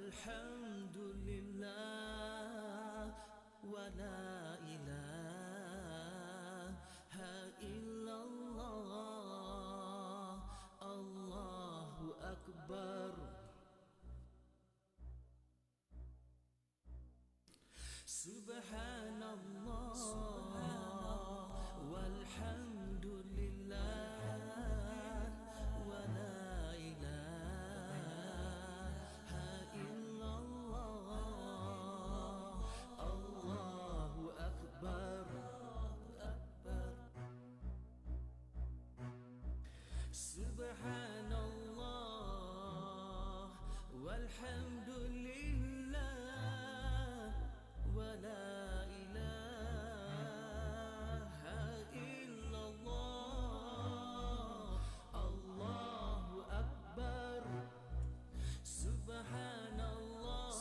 Walhamdulillah wa la ilaha illallah. Allahu akbar. Subhanallah walhamdulillah wa la ilaha illallah. Allahu akbar. Subhanallah walhamdulillah wa la ilaha illallah. Allahu akbar. Subhanallah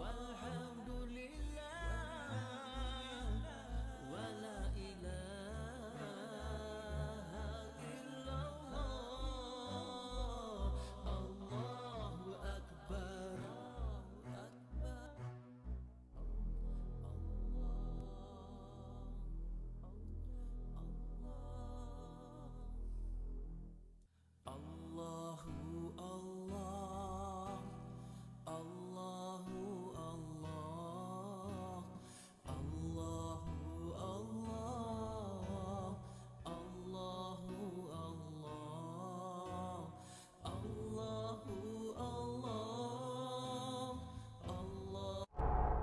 walhamdulillah wa la ilaha illallah. Allahu akbar. Allahu Allah, Allahu Allah, Allahu Allah, Allahu Allah, Allahu Allah, Allah. Allahu Allah, Allahu Allah, Allahu Allah,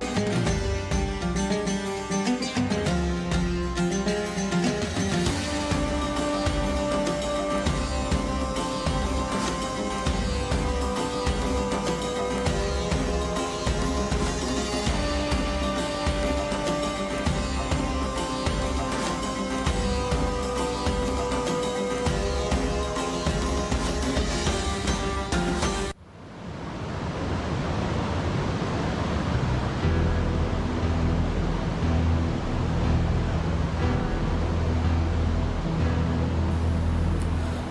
Allahu Allah, Allahu Allah, Allahu Allah, Allahu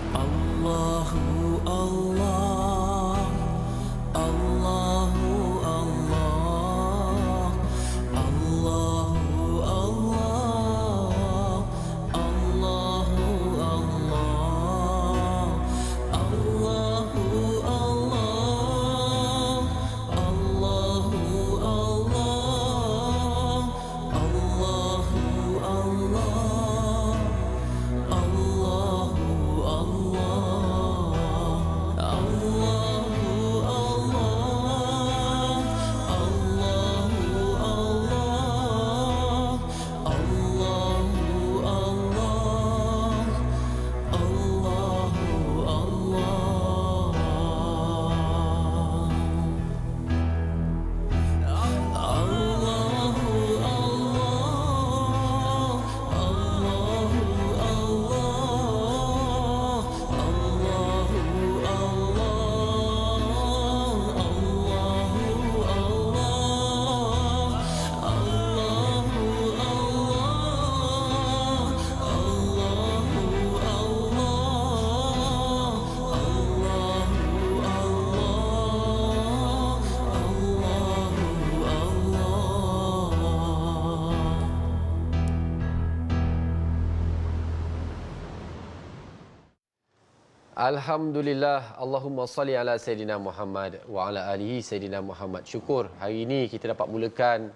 Allah. Allahu Allah, Allahu Allah, Allahu Allah, Allahu Allah, Allahu Alhamdulillah, Allahumma salli ala Sayyidina Muhammad wa ala alihi Sayyidina Muhammad. Syukur hari ini kita dapat mulakan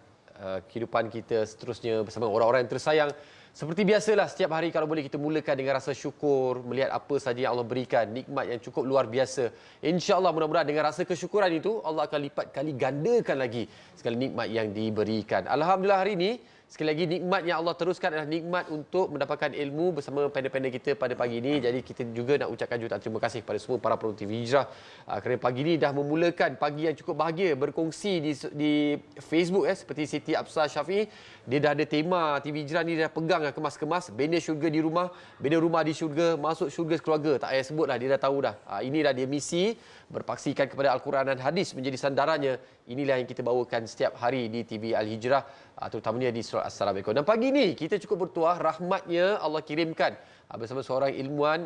kehidupan kita seterusnya bersama orang-orang yang tersayang. Seperti biasalah, setiap hari kalau boleh kita mulakan dengan rasa syukur, melihat apa saja yang Allah berikan, nikmat yang cukup luar biasa. InsyaAllah mudah-mudahan dengan rasa kesyukuran itu, Allah akan lipat kali gandakan lagi segala nikmat yang diberikan. Alhamdulillah hari ini, sekali lagi nikmat yang Allah teruskan adalah nikmat untuk mendapatkan ilmu bersama panel-panel kita pada pagi ini. Jadi kita juga nak ucapkan jutaan terima kasih kepada semua para penonton TV Hijrah kerana pagi ini dah memulakan pagi yang cukup bahagia, berkongsi di Facebook seperti Siti Absar Syafiee. Dia dah ada tema TV Hijrah ni, dia dah pegang kemas-kemas benda syurga di rumah, benda rumah di syurga, masuk syurga sekeluarga. Tak payah sebut dah, dia dah tahu dah. Inilah dia misi berpaksikan kepada Al-Quran dan hadis menjadi sandarannya. Inilah yang kita bawakan setiap hari di TV Al-Hijrah, terutamanya di surah Assalamualaikum. Dan pagi ini kita cukup bertuah rahmatnya Allah kirimkan bersama seorang ilmuwan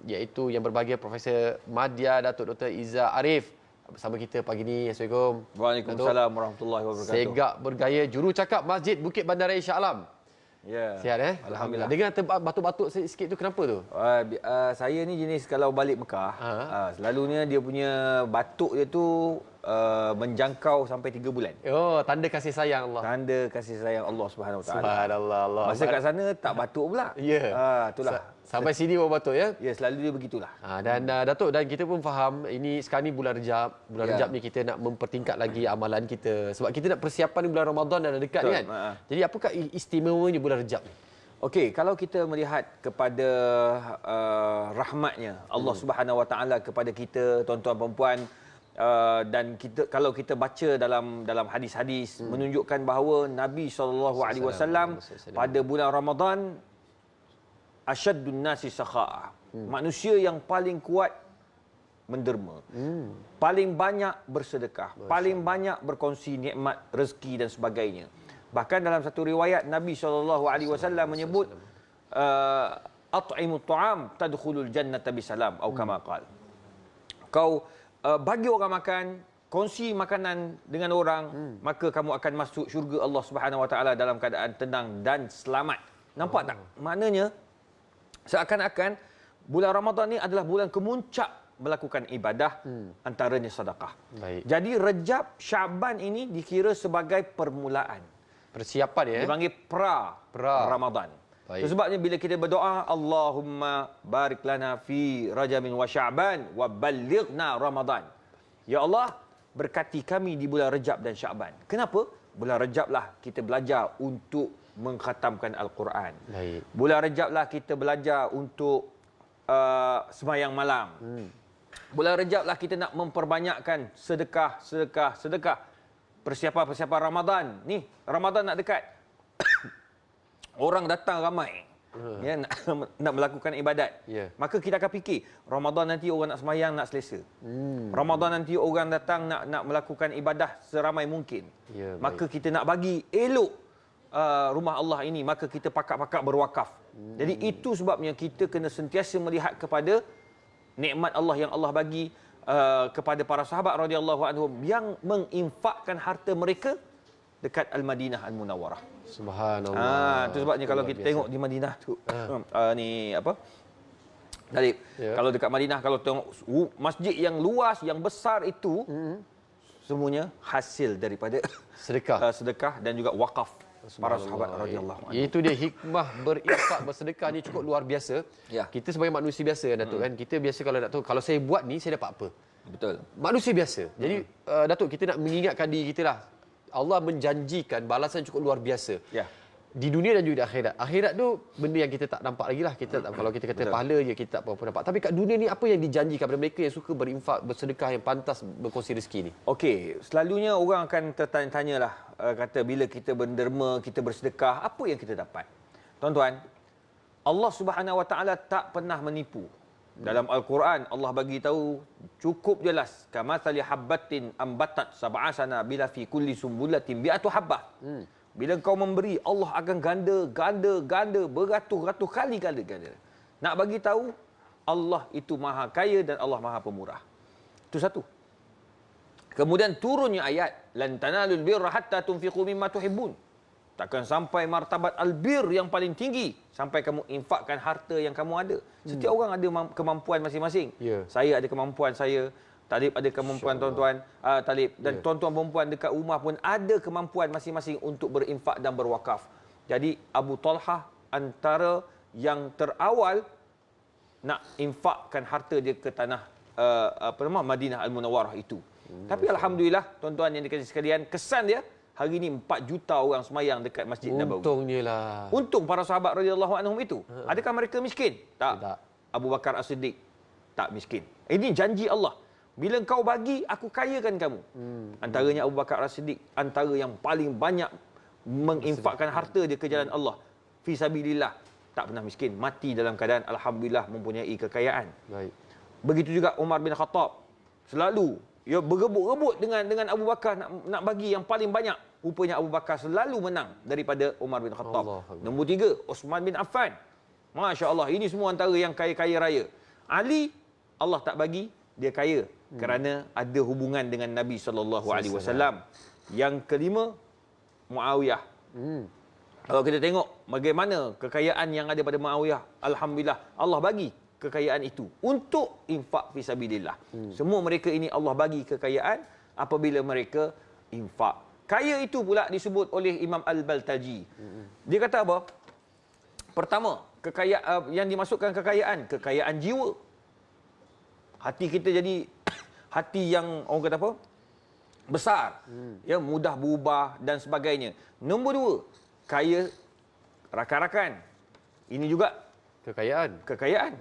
iaitu yang berbahagia Profesor Madya Datuk Dr. Iza Arif bersama kita pagi ni. Assalamualaikum. Waalaikumsalam warahmatullahi wabarakatuh. Segak bergaya jurukakap Masjid Bukit Bandaraya Shah Alam. Ya. Sihat Alhamdulillah. Dengan batuk-batuk sikit tu kenapa tu? Saya ni jenis kalau balik Mekah, selalunya dia punya batuk dia tu menjangkau sampai 3 bulan. Oh, tanda kasih sayang Allah. Tanda kasih sayang Allah Subhanahu Wa Taala. Subhanallah Allah. Masa kat sana tak batuk pula. Ya. Itulah. Sampai sini baru batuk ya. Ya, selalu dia begitulah. Dan Datuk, dan kita pun faham ini sekarang ni bulan Rejab. Bulan Rejab ni kita nak mempertingkat lagi amalan kita sebab kita nak persiapan ni bulan Ramadan dah dekat ni kan. Jadi apakah istimewanya bulan Rejab ni? Okey, kalau kita melihat kepada rahmatnya Allah Subhanahu Wa Taala kepada kita, tuan-tuan puan-puan, dan kalau kita baca dalam hadis-hadis menunjukkan bahawa Nabi SAW pada bulan Ramadan asyaddun nasi sakha'a, manusia yang paling kuat menderma, paling banyak bersedekah, paling banyak berkongsi nikmat rezeki dan sebagainya. Bahkan dalam satu riwayat Nabi SAW menyebut at'imut ta'am tadkhulul jannata bisalam atau kama qala. Kau bagi orang makan, kongsi makanan dengan orang, maka kamu akan masuk syurga Allah Subhanahu Wa Taala dalam keadaan tenang dan selamat. Nampak tak? Maknanya seakan-akan bulan Ramadan ni adalah bulan kemuncak melakukan ibadah, antaranya sedekah. Baik. Jadi Rejab, Syaban ini dikira sebagai permulaan. Persiapan ya. Dipanggil pra Ramadan. Baik. Itu sebabnya bila kita berdoa, Allahumma barik lana fi Rajabin wa Sya'ban wa ballighna Ramadan. Ya Allah, berkati kami di bulan Rejab dan Syaban. Kenapa? Bulan Rejab lah kita belajar untuk mengkhatamkan Al-Quran. Baik. Bulan Rejab lah kita belajar untuk sembahyang malam. Bulan Rejab lah kita nak memperbanyakkan sedekah. Persiapan Ramadan. Ni, Ramadan nak dekat. Orang datang ramai. Ya, nak melakukan ibadat. Yeah. Maka kita akan fikir, Ramadan nanti orang nak sembahyang, nak selesa. Ramadan nanti orang datang nak melakukan ibadah seramai mungkin. Yeah, maka kita nak bagi elok rumah Allah ini, maka kita pakak-pakak berwakaf. Jadi itu sebabnya kita kena sentiasa melihat kepada nikmat Allah yang Allah bagi kepada para sahabat radhiyallahu anhum yang menginfakkan harta mereka dekat Al-Madinah Al-Munawwarah. Subhanallah. Itu sebabnya kalau kita tengok di Madinah tu ni apa? Dalib. Ya. Kalau dekat Madinah, kalau tengok masjid yang luas, yang besar itu, semuanya hasil daripada sedekah dan juga wakaf para sahabat radhiyallahu anhum. Itu dia hikmah berinfak bersedekah ni cukup luar biasa. Ya. Kita sebagai manusia biasa Datuk kan, kita biasa kalau Datuk, kalau saya buat ni saya dapat apa? Betul. Manusia biasa. Jadi Datuk, kita nak mengingatkan diri kita lah. Allah menjanjikan balasan cukup luar biasa. Ya. Di dunia dan juga di akhirat. Akhirat tu benda yang kita tak nampak lagi lah. Kita tak, kalau kita kata pahala je, kita tak apa-apa nampak. Tapi kat dunia ni apa yang dijanjikan kepada mereka yang suka berinfak, bersedekah, yang pantas berkongsi rezeki ni? Okey, selalunya orang akan tertanya-tanya lah, kata bila kita berderma, kita bersedekah, apa yang kita dapat? Tuan-tuan, Allah Subhanahu Wa Taala tak pernah menipu. Dalam Al-Quran Allah bagi tahu cukup jelas, kamathali habbatin ambatat sab'a sanabila fi kulli sumbulatin bi'atu habbah. Bila kau memberi, Allah akan ganda beratus-ratus kali ganda. Nak bagi tahu Allah itu Maha Kaya dan Allah Maha Pemurah. Itu satu. Kemudian turunnya ayat, lan tanalul birra hatta tunfiqu mimma tuhibbun. Takkan sampai martabat albir yang paling tinggi sampai kamu infakkan harta yang kamu ada. Setiap orang ada kemampuan masing-masing. Yeah. Saya ada kemampuan saya, Talib ada kemampuan tuan-tuan, Talib dan tuan-tuan perempuan dekat rumah pun ada kemampuan masing-masing untuk berinfak dan berwakaf. Jadi Abu Talhah antara yang terawal nak infakkan harta dia ke tanah Madinah Al-Munawwarah itu. Tapi alhamdulillah tuan-tuan yang dikasihi sekalian, kesan dia hari ini 4 juta orang semayang dekat Masjid Nabawi. Untungnya lah. Untung para sahabat radhiyallahu anhum itu. Adakah mereka miskin? Tak. Tak. Abu Bakar As-Siddiq tak miskin. Ini janji Allah. Bila engkau bagi, aku kayakan kamu. Antaranya Abu Bakar As-Siddiq, antara yang paling banyak menginfakkan harta dia ke jalan Allah. Fi sabilillah. Tak pernah miskin. Mati dalam keadaan alhamdulillah mempunyai kekayaan. Baik. Begitu juga Umar bin Khattab. Selalu berebut-rebut dengan Abu Bakar nak bagi yang paling banyak. Rupanya Abu Bakar selalu menang daripada Umar bin Khattab. Nombor 3, Osman bin Affan. Masya Allah, ini semua antara yang kaya-kaya raya. Ali, Allah tak bagi, dia kaya kerana ada hubungan dengan Nabi sallallahu alaihi wasallam. Yang kelima, Muawiyah. Kalau kita tengok bagaimana kekayaan yang ada pada Muawiyah, alhamdulillah Allah bagi kekayaan itu untuk infak fi sabilillah. Semua mereka ini Allah bagi kekayaan apabila mereka infak. Kaya itu pula disebut oleh Imam Al-Baltaji. Dia kata apa? Pertama, kekayaan yang dimasukkan kekayaan jiwa. Hati kita jadi hati yang orang kata apa? Besar. Ya, mudah berubah dan sebagainya. Nombor dua, kaya rakan-rakan. Ini juga kekayaan.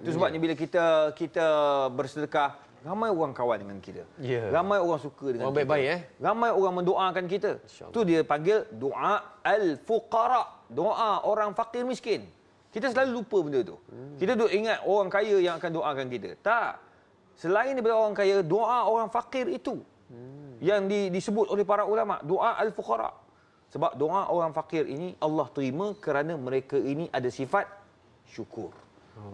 Itu sebabnya bila kita bersedekah, ramai orang kawan dengan kita. Ramai orang suka dengan orang kita. baik-baik Ramai orang mendoakan kita. Itu dia panggil doa al-fuqara. Doa orang fakir miskin. Kita selalu lupa benda tu. Kita duk ingat orang kaya yang akan doakan kita. Tak. Selain daripada orang kaya, doa orang fakir itu yang disebut oleh para ulama, doa al-fuqara. Sebab doa orang fakir ini Allah terima kerana mereka ini ada sifat syukur.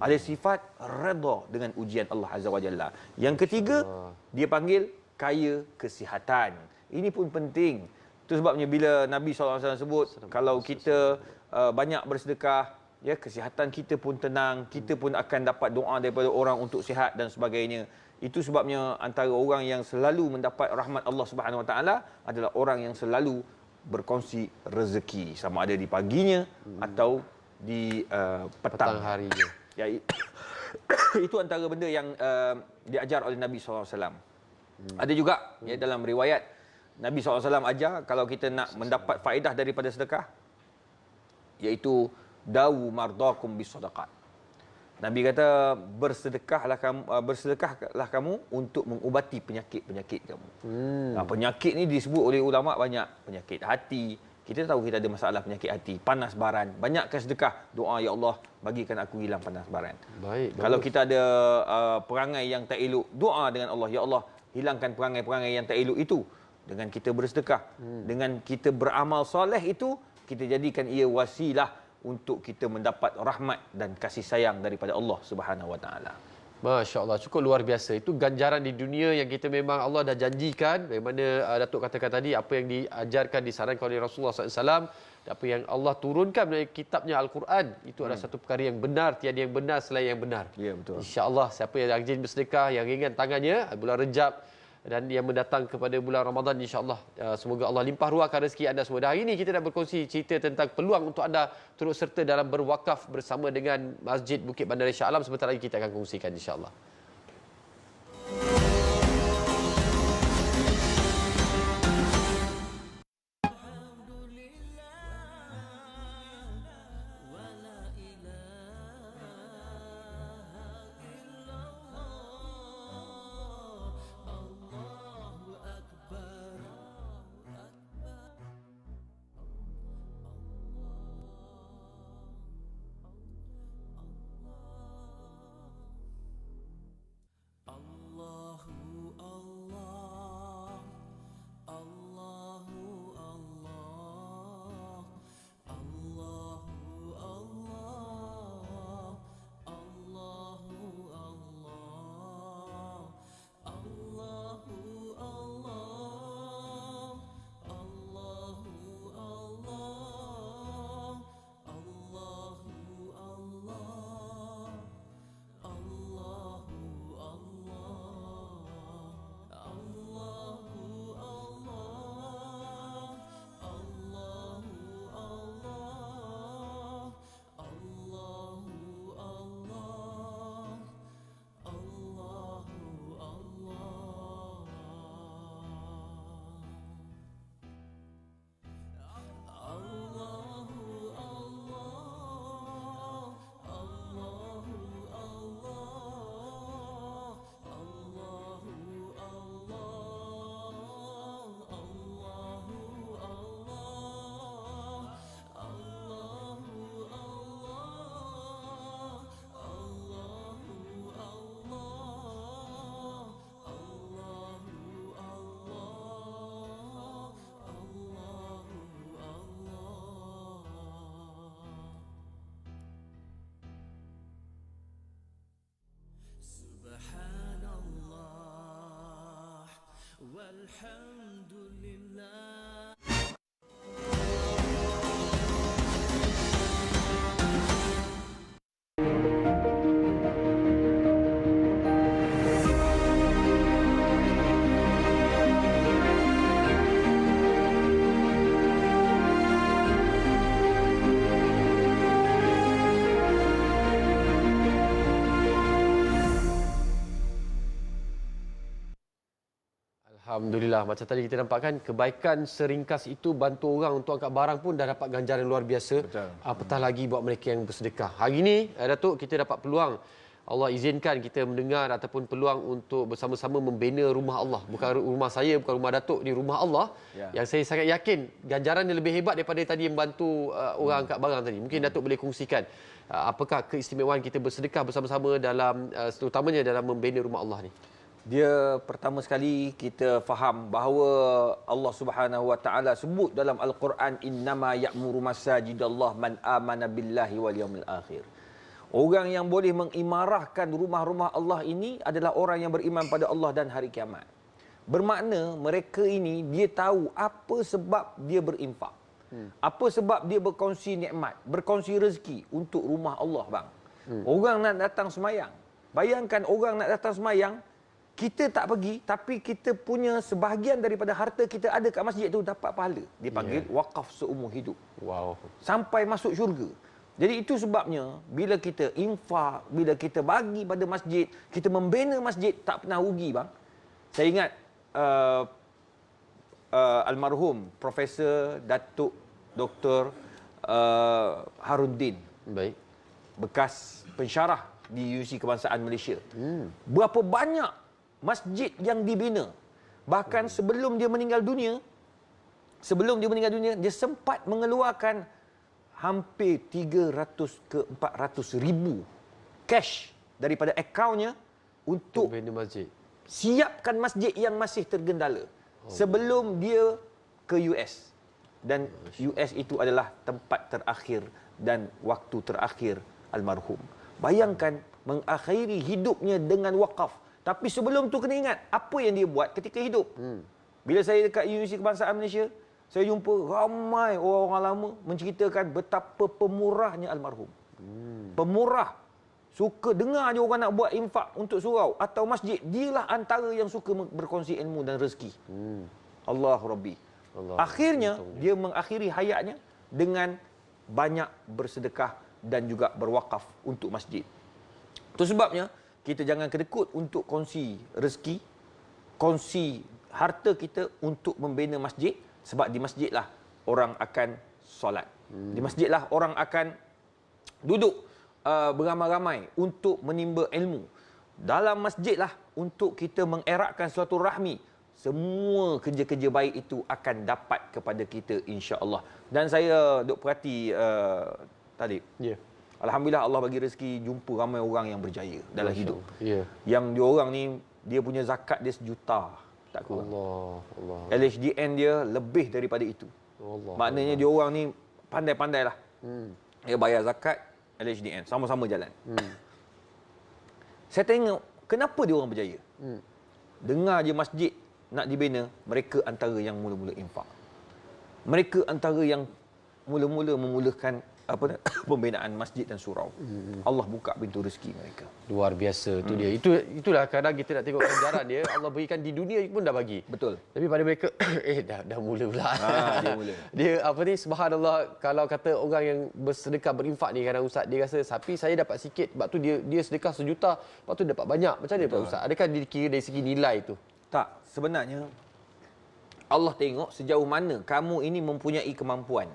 Ada sifat redha dengan ujian Allah Azza wa Jalla. Yang ketiga, dia panggil kaya kesihatan. Ini pun penting. Itu sebabnya bila Nabi SAW sebut, kalau kita banyak bersedekah, ya, kesihatan kita pun tenang, kita pun akan dapat doa daripada orang untuk sihat dan sebagainya. Itu sebabnya antara orang yang selalu mendapat rahmat Allah Subhanahu Wa Taala adalah orang yang selalu berkongsi rezeki, sama ada di paginya atau di petang harinya. Ya, itu antara benda yang diajar oleh Nabi SAW. Ada juga ya, dalam riwayat Nabi SAW ajar kalau kita nak mendapat faedah daripada sedekah, iaitu dawu mardakum bisadaqat. Nabi kata bersedekahlah kamu untuk mengubati penyakit-penyakit kamu. Penyakit ni disebut oleh ulama banyak. Penyakit hati. Kita tahu kita ada masalah penyakit hati, panas baran. Banyakkan sedekah, doa, ya Allah bagikan aku hilang panas baran. Kalau kita ada perangai yang tak elok, doa dengan Allah, ya Allah hilangkan perangai-perangai yang tak elok itu. Dengan kita bersedekah, dengan kita beramal soleh itu, kita jadikan ia wasilah untuk kita mendapat rahmat dan kasih sayang daripada Allah Subhanahu Wa Taala. Masya Allah, cukup luar biasa. Itu ganjaran di dunia yang kita memang Allah dah janjikan. Bagaimana Datuk katakan tadi, apa yang diajarkan, disarankan oleh Rasulullah SAW, apa yang Allah turunkan dari kitabnya Al-Quran, itu adalah satu perkara yang benar. Tiada yang benar selain yang benar. Ya, betul. InsyaAllah, siapa yang rajin bersedekah, yang ringan tangannya, bulan Rejab dan yang mendatang kepada bulan Ramadan, insyaAllah semoga Allah limpah ruahkan rezeki anda semua. Dan hari ini kita dah berkongsi cerita tentang peluang untuk anda turut serta dalam berwakaf bersama dengan Masjid Bukit Bandar Shah Alam. Sebentar lagi kita akan kongsikan, insyaAllah. Alhamdulillah, macam tadi kita nampakkan kebaikan seringkas itu bantu orang untuk angkat barang pun dah dapat ganjaran luar biasa. Betul. Apatah lagi buat mereka yang bersedekah. Hari ini, Datuk, kita dapat peluang. Allah izinkan kita mendengar ataupun peluang untuk bersama-sama membina rumah Allah. Bukan rumah saya, bukan rumah Datuk, ni rumah Allah. Ya. Yang saya sangat yakin ganjaran dia lebih hebat daripada tadi yang bantu orang angkat barang tadi. Mungkin Datuk boleh kongsikan apakah keistimewaan kita bersedekah bersama-sama dalam terutamanya dalam membina rumah Allah ni. Dia pertama sekali kita faham bahawa Allah Subhanahu Wa Taala sebut dalam Al-Quran, innama ya'muru masajidallah man amana billahi wal yaumil akhir. Orang yang boleh mengimarahkan rumah-rumah Allah ini adalah orang yang beriman pada Allah dan hari kiamat. Bermakna mereka ini dia tahu apa sebab dia berinfak. Apa sebab dia berkongsi nikmat, berkongsi rezeki untuk rumah Allah, bang. Orang nak datang semayang. Bayangkan orang nak datang semayang, kita tak pergi, tapi kita punya sebahagian daripada harta kita ada kat masjid tu dapat pahala. Dipanggil wakaf seumur hidup. Wow. Sampai masuk syurga. Jadi itu sebabnya bila kita infak, bila kita bagi pada masjid, kita membina masjid, tak pernah rugi, bang. Saya ingat almarhum Profesor Datuk Dr. Haruddin, Baik. bekas pensyarah di Universiti Kebangsaan Malaysia. Berapa banyak masjid yang dibina. Bahkan sebelum dia meninggal dunia, dia sempat mengeluarkan hampir 300 ke 400 ribu cash daripada akaunnya untuk Bina masjid. siapkan masjid yang masih tergendala sebelum dia ke US. Dan US itu adalah tempat terakhir dan waktu terakhir almarhum. Bayangkan mengakhiri hidupnya dengan wakaf. Tapi sebelum tu kena ingat apa yang dia buat ketika hidup. Bila saya dekat Universiti Kebangsaan Malaysia, saya jumpa ramai orang-orang lama menceritakan betapa pemurahnya almarhum. Pemurah. Suka dengar je orang nak buat infak untuk surau atau masjid. Dialah antara yang suka berkongsi ilmu dan rezeki. Allah Rabbi. Allah. Akhirnya, dia mengakhiri hayatnya dengan banyak bersedekah dan juga berwakaf untuk masjid. Itu sebabnya, kita jangan kedekut untuk kongsi rezeki, kongsi harta kita untuk membina masjid. Sebab di masjidlah orang akan solat. Di masjidlah orang akan duduk beramai-ramai untuk menimba ilmu. Dalam masjidlah untuk kita mengeratkan silaturahmi. Semua kerja-kerja baik itu akan dapat kepada kita, insya-Allah. Dan saya duk perhati tadi. Ya. Alhamdulillah Allah bagi rezeki jumpa ramai orang yang berjaya dalam hidup. Ya. Yang dia orang ni, dia punya zakat dia 1 juta. Tak kurang. Allah. LHDN dia lebih daripada itu. Allah. Maknanya dia orang ni pandai-pandai lah. Dia bayar zakat, LHDN. Sama-sama jalan. Saya tengok, kenapa dia orang berjaya? Dengar je masjid nak dibina, mereka antara yang mula-mula infak. Mereka antara yang mula-mula memulakan pembinaan masjid dan surau. Allah buka pintu rezeki mereka. Luar biasa tu dia. Itulah kadang kita nak tengok ganjaran dia. Allah berikan di dunia pun dah bagi. Betul. Tapi pada mereka dah mula pula. Dia mula. Dia subhanallah, kalau kata orang yang bersedekah berinfak ni kadang ustaz, dia rasa sapi saya dapat sikit, sebab tu dia sedekah 1 juta, lepas tu dapat banyak. Macam mana Pak Ustaz? Adakah dikira dari segi nilai tu? Tak, sebenarnya Allah tengok sejauh mana kamu ini mempunyai kemampuan.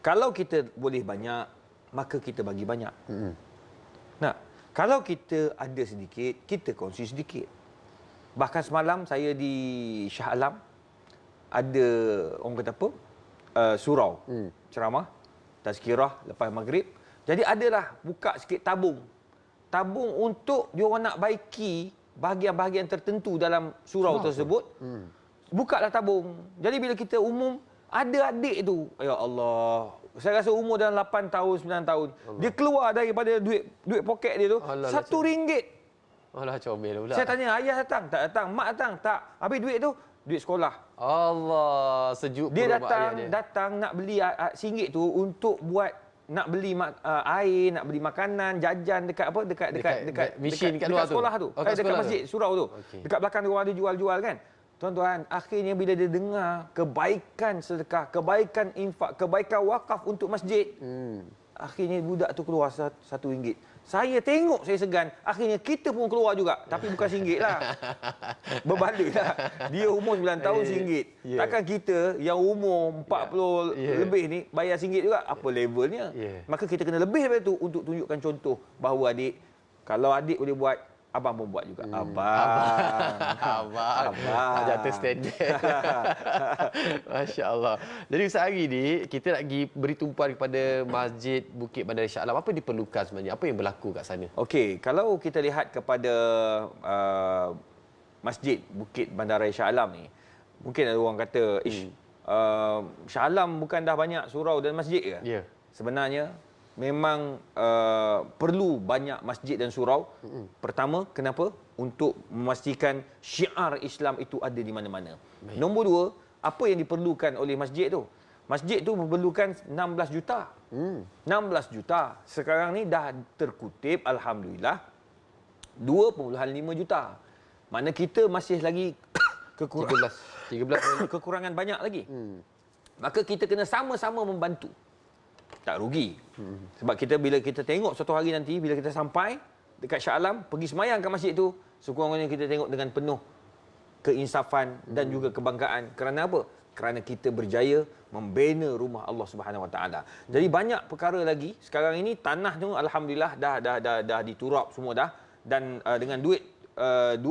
Kalau kita boleh banyak, maka kita bagi banyak. Nah, kalau kita ada sedikit, kita kongsi sedikit. Bahkan semalam saya di Shah Alam, ada orang kata apa? Surau, ceramah, tazkirah lepas maghrib. Jadi adalah buka sikit tabung. Tabung untuk diorang nak baiki bahagian-bahagian tertentu dalam surau tersebut. Bukalah tabung. Jadi bila kita umum, ada adik tu, ya Allah, saya rasa umur dalam 8 tahun, 9 tahun. Allah. Dia keluar daripada duit poket dia tu, RM1. Alah, comel pula. Saya tanya, ayah datang? Tak datang. Mak datang? Tak. Habis duit tu, duit sekolah. Allah, sejuk Dia perut mak ayah dia. datang nak beli RM1 tu untuk buat nak beli air, nak beli makanan, jajan dekat apa dekat mesin kat luar tu? sekolah tu. Oh, kat Dekat sekolah masjid tu? surau tu. Okey. Dekat belakang dia orang ada jual-jual kan. Tuan-tuan, akhirnya bila dia dengar kebaikan sedekah, kebaikan infak, kebaikan wakaf untuk masjid, akhirnya budak tu keluar RM1. Saya tengok, saya segan. Akhirnya kita pun keluar juga. Tapi bukan RM1 lah. Berbalik lah. Dia umur 9 tahun RM1. Ya. Takkan kita yang umur 40 Ya. lebih ni bayar RM1 juga. Apa levelnya? Ya. Maka kita kena lebih daripada tu untuk tunjukkan contoh bahawa adik, kalau adik boleh buat, abang pun buat juga. Abang. Jatuh standard. Masya Allah. Jadi Ustaz, hari ni kita nak pergi beri tumpuan kepada Masjid Bukit Bandar Shah Alam. Apa yang diperlukan sebenarnya? Apa yang berlaku kat sana? Okey, kalau kita lihat kepada Masjid Bukit Bandaraya Shah Alam ni, mungkin ada orang kata, Shah Alam bukan dah banyak surau dan masjid ke? Ya. Sebenarnya memang perlu banyak masjid dan surau. Pertama, kenapa? Untuk memastikan syiar Islam itu ada di mana-mana. Nombor dua, apa yang diperlukan oleh masjid tu? Masjid tu memerlukan 16 juta. 16 juta. Sekarang ni dah terkutip, alhamdulillah, 2.5 juta. Mana kita masih lagi kekurangan 13. kekurangan banyak lagi. Maka kita kena sama-sama membantu. Tak rugi. Sebab bila kita tengok suatu hari nanti, bila kita sampai dekat Shah Alam, pergi semayang kat masjid tu, sekurang-kurangnya kita tengok dengan penuh keinsafan dan juga kebanggaan. Kerana apa? Kerana kita berjaya membina rumah Allah Subhanahu Wa Taala. Jadi banyak perkara lagi. Sekarang ini tanah tu alhamdulillah dah diturap semua dah, dan dengan duit 2.5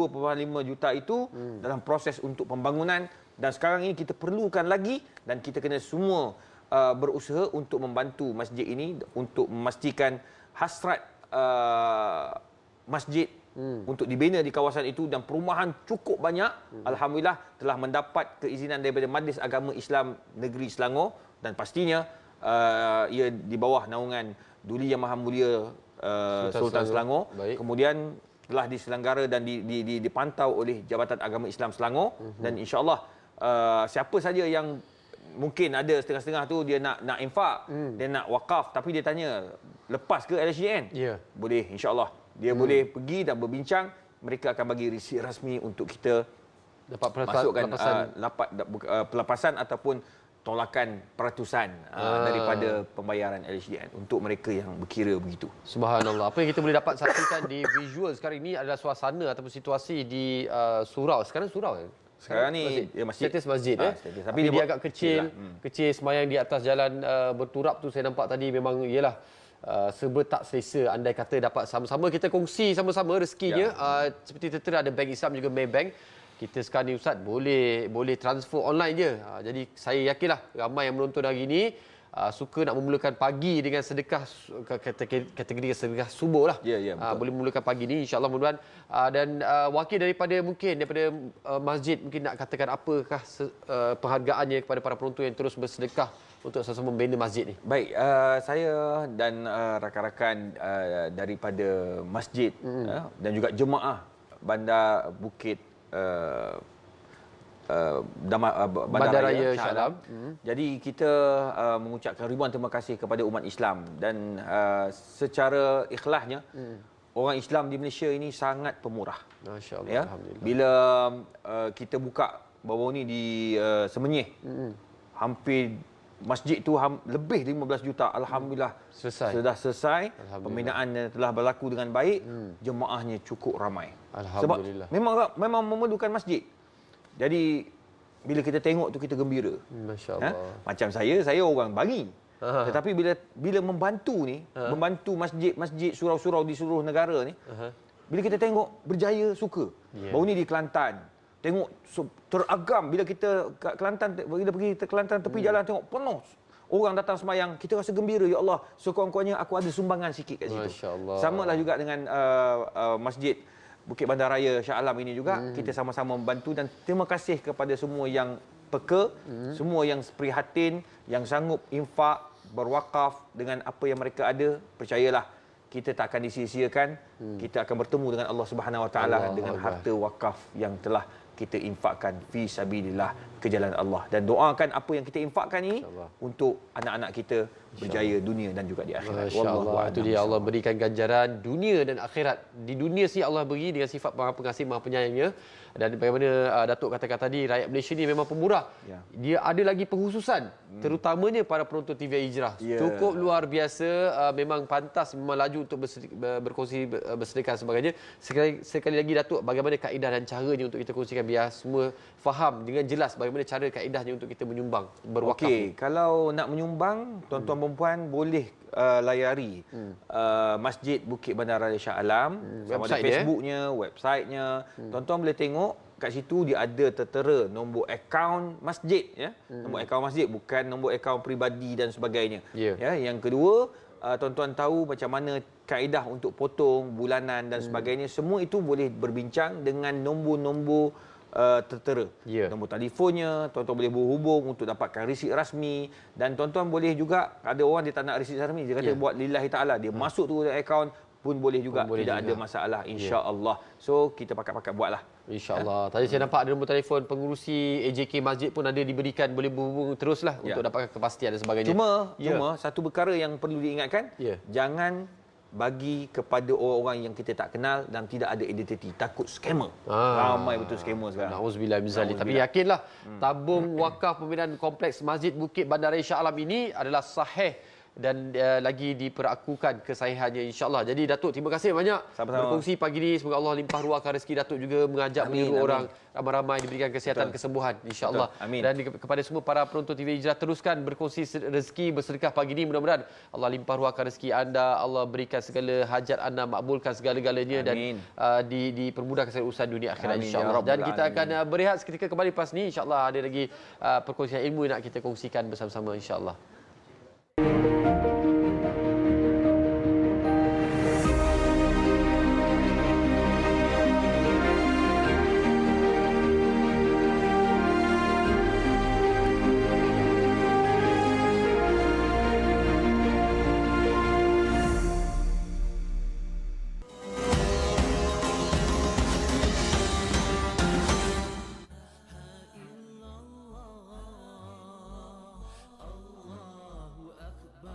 juta itu dalam proses untuk pembangunan, dan sekarang ini kita perlukan lagi, dan kita kena semua berusaha untuk membantu masjid ini untuk memastikan hasrat masjid untuk dibina di kawasan itu, dan perumahan cukup banyak. Alhamdulillah telah mendapat keizinan daripada Majlis Agama Islam Negeri Selangor, dan pastinya ia di bawah naungan Duli Yang Maha Mulia Sultan Selangor. Baik. Kemudian telah diselenggara dan dipantau oleh Jabatan Agama Islam Selangor, dan insya-Allah siapa saja yang mungkin ada setengah-setengah tu dia nak infak, dia nak wakaf, tapi dia tanya lepas ke LHDN? Ya. Boleh, insya-Allah. Dia boleh pergi dan berbincang, mereka akan bagi resit rasmi untuk kita Dapat masukkan pelepasan. pelepasan ataupun tolakan peratusan daripada pembayaran LHDN untuk mereka yang berkira begitu. Subhanallah. Apa yang kita boleh dapat saksikan di visual sekarang ini adalah suasana ataupun situasi di surau. Sekarang surau kan? Sekarang ni dia masjid. Status masjid status. Tapi dia agak kecil. Kecil, semayang di atas jalan berturap tu saya nampak tadi memang iyalah serba tak selesa. Andai kata dapat sama-sama kita kongsi sama-sama rezekinya. Seperti tertera ada Bank Islam juga Maybank. Kita sekarang ni Ustaz boleh transfer online je. Jadi saya yakinlah ramai yang menonton hari ini suka nak memulakan pagi dengan sedekah kategori sedekah subuh lah. Ya, betul. Boleh memulakan pagi ni insya-Allah mudah-mudahan. Dan wakil daripada masjid mungkin nak katakan apakah penghargaannya kepada para penonton yang terus bersedekah untuk sama-sama membina masjid ni. Baik, saya dan rakan-rakan daripada masjid dan juga jemaah Bandar Bukit Bandaraya Shah Alam. Jadi kita mengucapkan ribuan terima kasih kepada umat Islam, dan secara ikhlasnya orang Islam di Malaysia ini sangat pemurah. Masya-Allah, Ya, alhamdulillah. bila kita buka baru ni di Semenyih, hampir masjid tu lebih 15 juta. Alhamdulillah sudah selesai. Pembinaan telah berlaku dengan baik. Jemaahnya cukup ramai. Alhamdulillah. Sebab memang memerlukan masjid. Jadi bila kita tengok tu kita gembira. Masya-Allah. Macam saya orang bagi. Tetapi bila membantu ni, membantu masjid-masjid, surau-surau di seluruh negara ni, bila kita tengok berjaya, suka. Baru ni di Kelantan, tengok teragam bila kita kat Kelantan, bila pergi ke Kelantan tepi jalan tengok penuh orang datang semayang, kita rasa gembira, ya Allah, sekurang-kurangnya aku ada sumbangan sikit kat situ. Masya-Allah. Samalah juga dengan Masjid Bukit Bandaraya Shah Alam ini juga, kita sama-sama membantu, dan terima kasih kepada semua yang peka, semua yang prihatin, yang sanggup infak, berwakaf dengan apa yang mereka ada. Percayalah, kita tak akan disia-siakan. Kita akan bertemu dengan Allah Subhanahu Wa Taala dengan harta wakaf yang telah kita infakkan fi sabilillah ke jalan Allah, dan doakan apa yang kita infakkan ini untuk anak-anak kita berjaya dunia dan juga di akhirat. Masya-Allah. Itu dia, Allah berikan ganjaran dunia dan akhirat. Di dunia sini Allah beri dengan sifat Maha Pengasih, Maha Penyayangnya. Dan bagaimana Datuk katakan tadi, rakyat Malaysia ni memang pemurah. Ya. Dia ada lagi penghususan, terutamanya para penonton TV Hijrah. Ya. Cukup luar biasa, memang pantas, memang laju untuk berkongsi, bersedekah dan sebagainya. Sekali lagi Datuk, bagaimana kaedah dan caranya untuk kita kongsikan biar semua faham dengan jelas bagaimana cara kaedahnya untuk kita menyumbang, berwakaf. Okey, kalau nak menyumbang, tuan-tuan perempuan boleh layari Masjid Bukit Bandar Raya Shah Alam, sama ada Facebooknya, websitenya. Tuan-tuan boleh tengok kat situ, dia ada tertera nombor akaun masjid, ya. Nombor akaun masjid, bukan nombor akaun peribadi dan sebagainya. Ya, yang kedua, tuan-tuan tahu macam mana kaedah untuk potong bulanan dan sebagainya. Semua itu boleh berbincang dengan nombor-nombor tertera. Nombor telefonnya, tuan-tuan boleh berhubung untuk dapatkan risik rasmi, dan tuan-tuan boleh juga, ada orang dia tak nak risik rasmi, dia kata buat lillahi ta'ala, dia masuk tu akaun pun boleh juga, tidak ada masalah, insya-Allah. So kita pakat-pakat buatlah. InsyaAllah. Tadi saya nampak ada nombor telefon pengurusi AJK Masjid pun ada diberikan, boleh berhubung teruslah untuk dapatkan kepastian dan sebagainya. Cuma satu perkara yang perlu diingatkan, jangan bagi kepada orang-orang yang kita tak kenal dan tidak ada identiti. Takut scammer. Ramai betul scammer sekarang. Nauzubillah min zalik. Tapi yakinlah, tabung wakaf pembinaan kompleks Masjid Bukit Bandar Raya Shah Alam ini adalah sahih dan lagi diperakukan kesahihannya, insya-Allah. Jadi Datuk, terima kasih banyak berkongsi pagi ini. Semoga Allah limpah ruahkan rezeki Datuk, juga mengajak meniru orang ramai-ramai diberikan kesihatan, kesembuhan, insya-Allah. Dan kepada semua para penonton TV Hijrah, teruskan berkongsi rezeki, bersedekah pagi ini. Mudah-mudahan Allah limpah ruahkan rezeki anda, Allah berikan segala hajat anda, makbulkan segala-galanya, dan dipermudahkan segala urusan dunia akhirat, insya-Allah. Dan kita akan berehat seketika, kembali lepas ni, insya-Allah ada lagi perkongsian ilmu yang nak kita kongsikan bersama-sama, insya-Allah. Allahu Akbar.